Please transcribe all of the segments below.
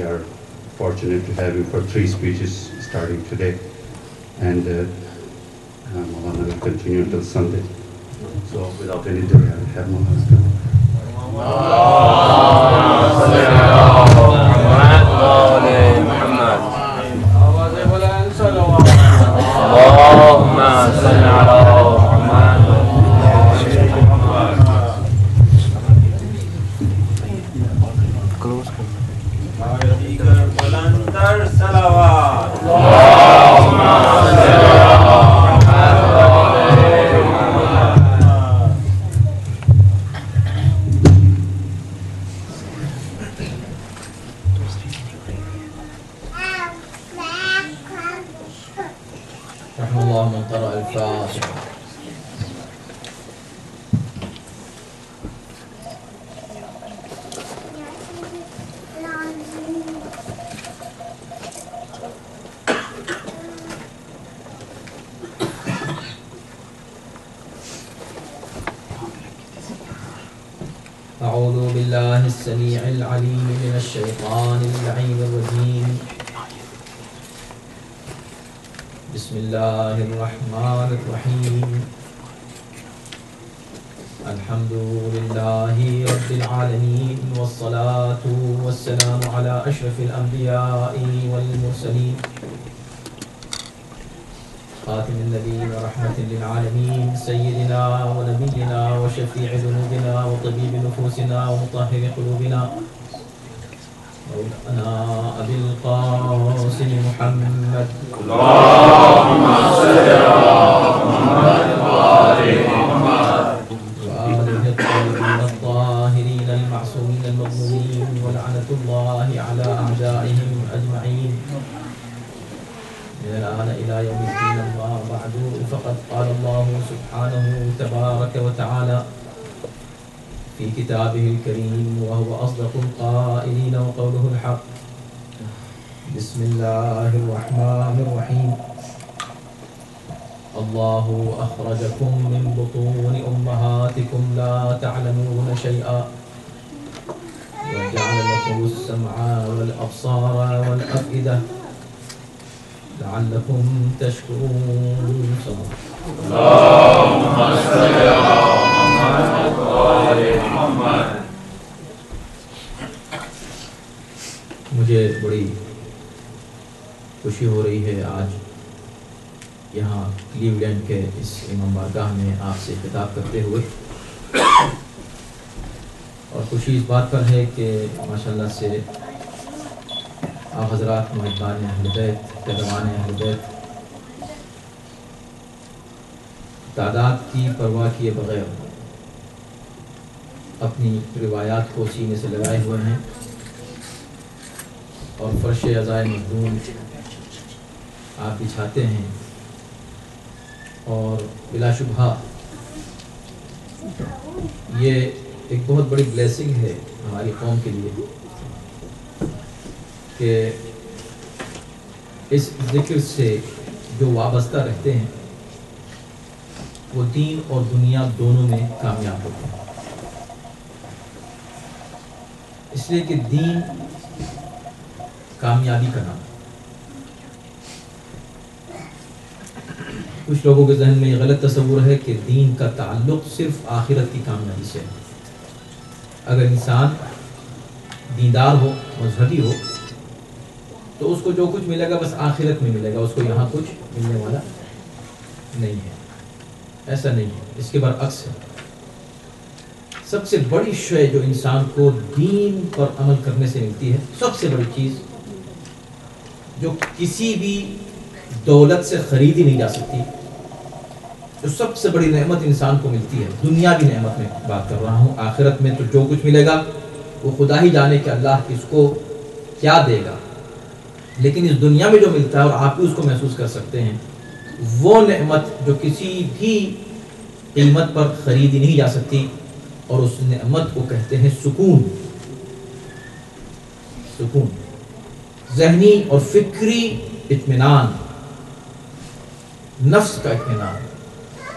are fortunate to have you for 3 speeches starting today. And Maulana will continue until Sunday. So without any delay, I will have Maulana come. أعوذ بالله السميع العليم من الشيطان اللعين الرجيم. بسم الله الرحمن الرحيم. الحمد لله رب العالمين والصلاة والسلام على أشرف الأنبياء والمرسلين خاتم النبيين ورحمة للعالمين سيدنا ونبينا وشفيع ذنوبنا وطبيب نفوسنا ومطهر قلوبنا مولانا أبي القاسم محمد. اللهم صل على محمد وآل محمد وآله الطيبين الطاهرين المعصومين المظلومين ولعنة الله على أعدائهم أجمعين من الآن إلى يوم الدين. أما بعد فقد قال الله سبحانه تبارك وتعالى في كتابه الكريم وهو أصدق القائلين وقوله الحق. بسم الله الرحمن الرحيم. الله أخرجكم من بطون أمهاتكم لا تعلمون شيئا وجعل لكم السمع والأبصار والأفئدة لعلكم تشكرون. اللهم صل على محمد وآل محمد. مجھے بڑی خوشی ہو رہی ہے آج یہاں کلیولینڈ کے اس امام بارگاہ میں آپ سے خطاب کرتے ہوئے، اور خوشی اس بات پر ہے کہ ماشاءاللہ سے آپ حضرات محبان اہل بیت، قدوان اہل بیت تعداد کی پرواہ کیے بغیر اپنی روایات کو سینے سے لگائے ہوئے ہیں اور فرش عزائے مخدوم آپ بچھاتے ہیں، اور بلا شبہ یہ ایک بہت بڑی بلیسنگ ہے ہماری قوم کے لیے کہ اس ذکر سے جو وابستہ رہتے ہیں وہ دین اور دنیا دونوں میں کامیاب ہوتے ہیں. اس لیے کہ دین کامیابی کا نام. کچھ لوگوں کے ذہن میں یہ غلط تصور ہے کہ دین کا تعلق صرف آخرت کی کامیابی سے ہے. اگر انسان دیندار ہو، مذہبی ہو، تو اس کو جو کچھ ملے گا بس آخرت میں ملے گا، اس کو یہاں کچھ ملنے والا نہیں ہے. ایسا نہیں ہے، اس کے برعکس ہے. سب سے بڑی شے جو انسان کو دین پر عمل کرنے سے ملتی ہے، سب سے بڑی چیز جو کسی بھی دولت سے خریدی نہیں جا سکتی، جو سب سے بڑی نعمت انسان کو ملتی ہے، دنیاوی نعمت میں بات کر رہا ہوں، آخرت میں تو جو کچھ ملے گا وہ خدا ہی جانے کہ اللہ کس کو کیا دے گا، لیکن اس دنیا میں جو ملتا ہے اور آپ بھی اس کو محسوس کر سکتے ہیں، وہ نعمت جو کسی بھی قیمت پر خریدی نہیں جا سکتی، اور اس نعمت کو کہتے ہیں سکون. سکون، ذہنی اور فکری اطمینان، نفس کا اطمینان،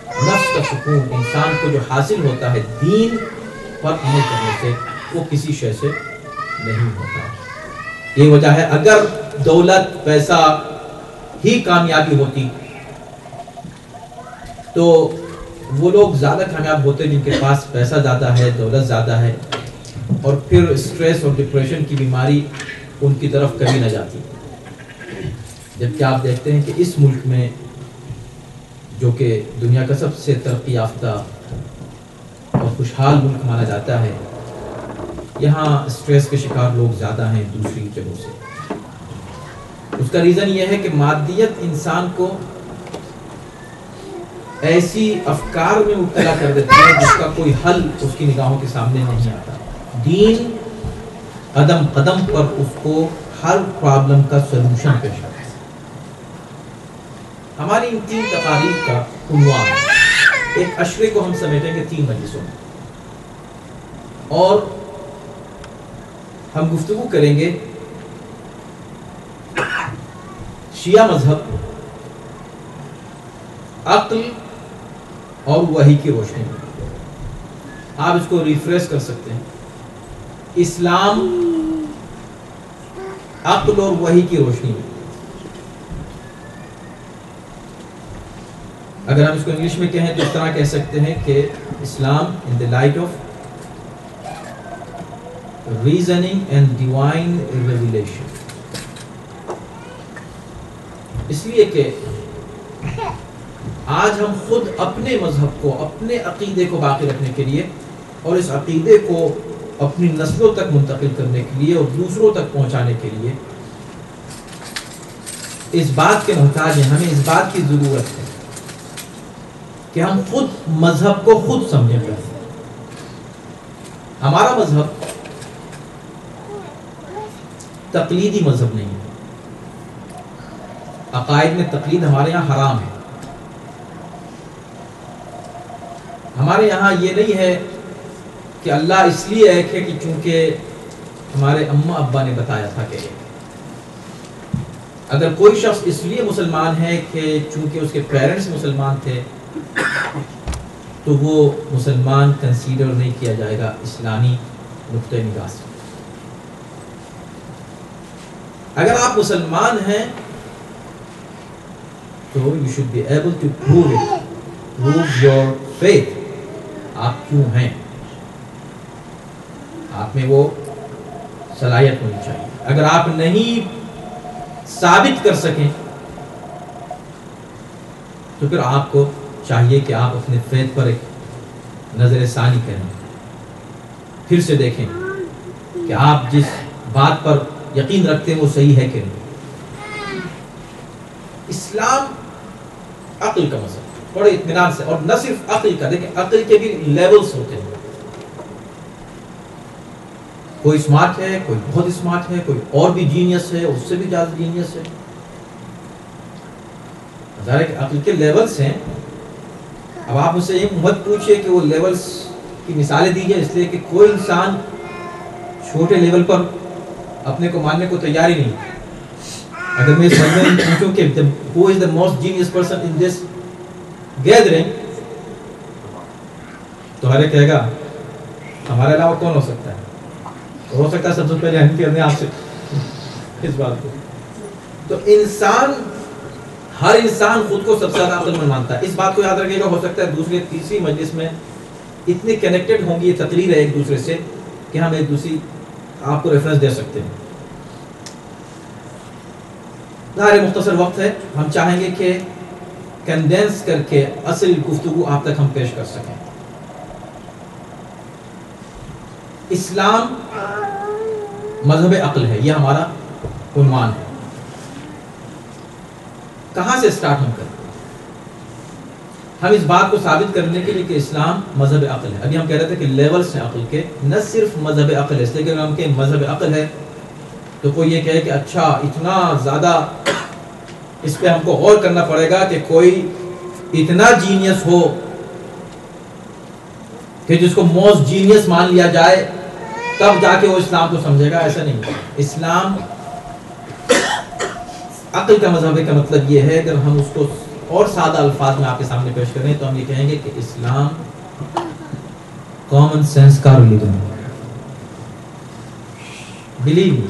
نفس کا سکون انسان کو جو حاصل ہوتا ہے دین پر عمل کرنے سے، وہ کسی شے سے نہیں ہوتا. یہ وجہ ہے اگر دولت پیسہ ہی کامیابی ہوتی تو وہ لوگ زیادہ کامیاب ہوتے جن کے پاس پیسہ زیادہ ہے، دولت زیادہ ہے، اور پھر سٹریس اور ڈپریشن کی بیماری ان کی طرف کبھی نہ جاتی. جبکہ آپ دیکھتے ہیں کہ اس ملک میں جو کہ دنیا کا سب سے ترقی یافتہ اور خوشحال ملک مانا جاتا ہے، یہاں سٹریس کے شکار لوگ زیادہ ہیں دوسری جگہوں سے. اس کا ریزن یہ ہے کہ مادیت انسان کو ایسی افکار میں مبتلا کر دیتی ہے جس کا کوئی حل اس کی نگاہوں کے سامنے نہیں آتا. دین قدم قدم پر اس کو ہر پرابلم کا سلوشن پیش کرتا ہے. ہماری ان 3 تقاریر کا عنوان ہے، ایک عشرے کو ہم سمیٹیں گے 3 مجلسوں میں، اور ہم گفتگو کریں گے شیعہ مذہب، عقل اور وحی کی روشنی میں. آپ اس کو ریفریش کر سکتے ہیں، اسلام عقل اور وحی کی روشنی میں. اگر ہم اس کو انگلش میں کہیں تو اس طرح کہہ سکتے ہیں کہ اسلام in the light of reasoning and divine revelation. اس لیے کہ آج ہم خود اپنے مذہب کو، اپنے عقیدے کو باقی رکھنے کے لیے اور اس عقیدے کو اپنی نسلوں تک منتقل کرنے کے لیے اور دوسروں تک پہنچانے کے لیے اس بات کے محتاج ہیں. ہمیں اس بات کی ضرورت ہے کہ ہم خود مذہب کو خود سمجھیں. ہمارا مذہب تقلیدی مذہب نہیں ہے. عقائد میں تقلید ہمارے یہاں حرام ہے. ہمارے یہاں یہ نہیں ہے کہ اللہ اس لیے ایک ہے کہ چونکہ ہمارے اماں ابا نے بتایا تھا کہ اگر کوئی شخص اس لیے مسلمان ہے کہ چونکہ اس کے پیرنٹس مسلمان تھے تو وہ مسلمان کنسیڈر نہیں کیا جائے گا اسلامی نقطۂ نگاہ سے. اگر آپ مسلمان ہیں تو you should be able to prove your faith. آپ کیوں ہیں، آپ میں وہ صلاحیت ہونی چاہیے. اگر آپ نہیں ثابت کر سکیں تو پھر آپ کو چاہیے کہ آپ اپنے فیتھ پر ایک نظر ثانی کریں، پھر سے دیکھیں کہ آپ جس بات پر یقین رکھتے ہیں وہ صحیح ہے کہ نہیں. اسلام عقل کا مذہب بڑے اطمینان سے، اور نہ صرف عقل کا، دیکھیں عقل کے بھی لیولز ہوتے ہیں. کوئی اسمارٹ ہے، کوئی بہت اسمارٹ ہے، کوئی اور بھی جینیس ہے، اس سے بھی زیادہ جینیس ہے. ظاہر ہے کہ عقل کے لیولز ہیں. اب آپ مجھ سے یہ مت پوچھئے کہ وہ لیولز کی مثالیں دیجئے، اس لیے کہ کوئی انسان چھوٹے لیول پر اپنے کو ماننے کو تیار ہی نہیں. اگر میں اس میں پوچھوں کہ who is the most genius person in this gathering تو ہر ایک کہے گا ہمارے علاوہ کون ہو سکتا ہے. ہو سکتا ہے سب سے پہلے ہم کرنے آپ سے اس بات کو. تو ہر انسان خود کو سب سے زیادہ عقل مند مانتا ہے. اس بات کو یاد رکھیے گا. ہو سکتا ہے دوسری تیسری مجلس میں اتنے کنیکٹڈ ہوں گی یہ تقریر ہے ایک دوسرے سے کہ ہم ایک دوسری آپ کو ریفرنس دے سکتے ہیں. ظاہر مختصر وقت ہے، ہم چاہیں گے کہ کنڈینس کر کے اصل گفتگو آپ تک ہم پیش کر سکیں. اسلام مذہب عقل ہے، یہ ہمارا عنوان ہے. کہاں سے سٹارٹ ہم کرتے ہیں؟ ہم اس بات کو ثابت کرنے کے لیے کہ اسلام مذہب عقل ہے. ابھی ہم کہہ رہے تھے کہ لیولز ہیں عقل کے، نہ صرف مذہب عقل ہے. اس لیے کہ ہم کہیں مذہب عقل ہے تو کوئی یہ کہے کہ اچھا اتنا زیادہ اس پہ ہم کو غور کرنا پڑے گا کہ کوئی اتنا جینیس ہو کہ جس کو موسٹ جینیس مان لیا جائے تب جا کے وہ اسلام کو سمجھے گا. ایسا نہیں. اسلام عقل کا مذہب کا مطلب یہ ہے، اگر ہم اس کو اور سادہ الفاظ میں آپ کے سامنے پیش کریں تو ہم یہ کہیں گے کہ اسلام کامن سینس کا ریلیجن ہے. Believe me,